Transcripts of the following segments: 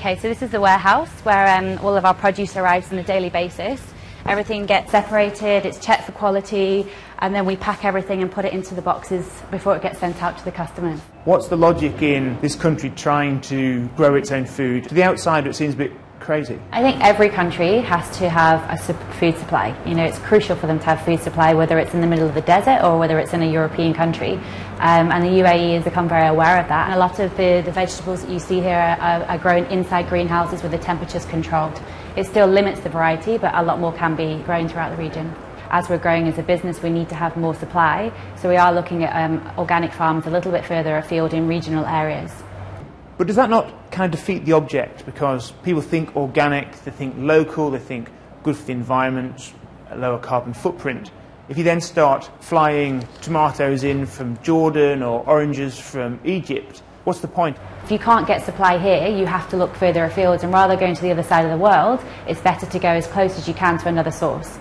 Okay, so this is the warehouse where all of our produce arrives on a daily basis. Everything gets separated, it's checked for quality, and then we pack everything and put it into the boxes before it gets sent out to the customers. What's the logic in this country trying to grow its own food? To the outsider it seems a bit crazy. I think every country has to have a food supply. You know, it's crucial for them to have food supply, whether it's in the middle of the desert or whether it's in a European country. And the UAE has become very aware of that. And a lot of the vegetables that you see here are grown inside greenhouses with the temperatures controlled. It still limits the variety, but a lot more can be grown throughout the region. As we're growing as a business, we need to have more supply. So we are looking at organic farms a little bit further afield in regional areas. But does that not kind of defeat the object? Because people think organic, they think local, they think good for the environment, a lower carbon footprint. If you then start flying tomatoes in from Jordan or oranges from Egypt, what's the point? If you can't get supply here, you have to look further afield, and rather than going to the other side of the world, it's better to go as close as you can to another source.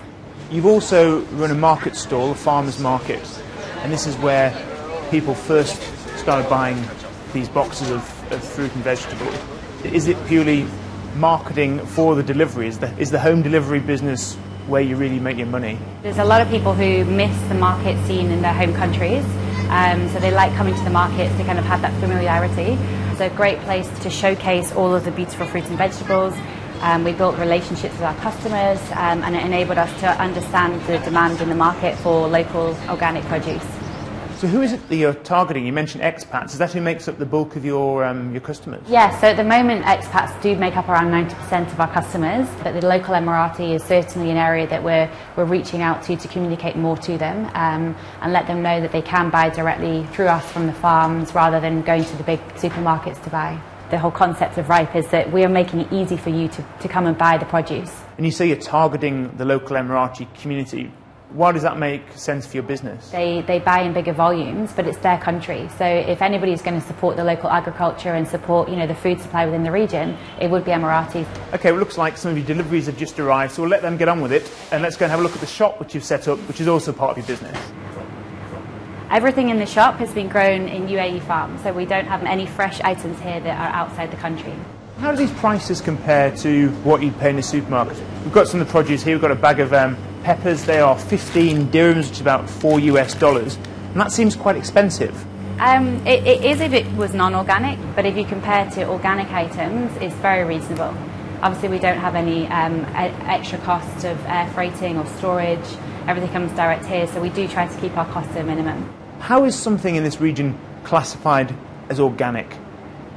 You've also run a market stall, a farmer's market, and this is where people first started buying these boxes of fruit and vegetables. Is it purely marketing for the delivery? Is the home delivery business where you really make your money? There's a lot of people who miss the market scene in their home countries, so they like coming to the markets to kind of have that familiarity. It's a great place to showcase all of the beautiful fruits and vegetables. We built relationships with our customers, and it enabled us to understand the demand in the market for local organic produce. So who is it that you're targeting? You mentioned expats. Is that who makes up the bulk of your customers? Yes, so at the moment expats do make up around 90% of our customers, but the local Emirati is certainly an area that we're reaching out to communicate more to them, and let them know that they can buy directly through us from the farms rather than going to the big supermarkets to buy. The whole concept of Ripe is that we are making it easy for you to come and buy the produce. And you say you're targeting the local Emirati community. Why does that make sense for your business? They buy in bigger volumes, but it's their country. So if anybody's going to support the local agriculture and support, you know, the food supply within the region, it would be Emiratis. Okay, well, it looks like some of your deliveries have just arrived, so we'll let them get on with it. And let's go and have a look at the shop which you've set up, which is also part of your business. Everything in the shop has been grown in UAE farms, so we don't have any fresh items here that are outside the country. How do these prices compare to what you'd pay in the supermarket? We've got some of the produce here. We've got a bag of peppers. They are 15 dirhams, which is about $4, and that seems quite expensive. It is if it was non-organic, but if you compare to organic items, it's very reasonable. Obviously, we don't have any extra cost of air freighting or storage. Everything comes direct here, so we do try to keep our costs to a minimum. How is something in this region classified as organic?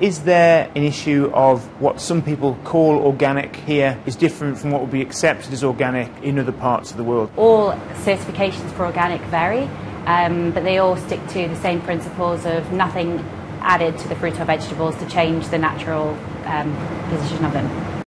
Is there an issue of what some people call organic here is different from what would be accepted as organic in other parts of the world? All certifications for organic vary, but they all stick to the same principles of nothing added to the fruit or vegetables to change the natural position of them.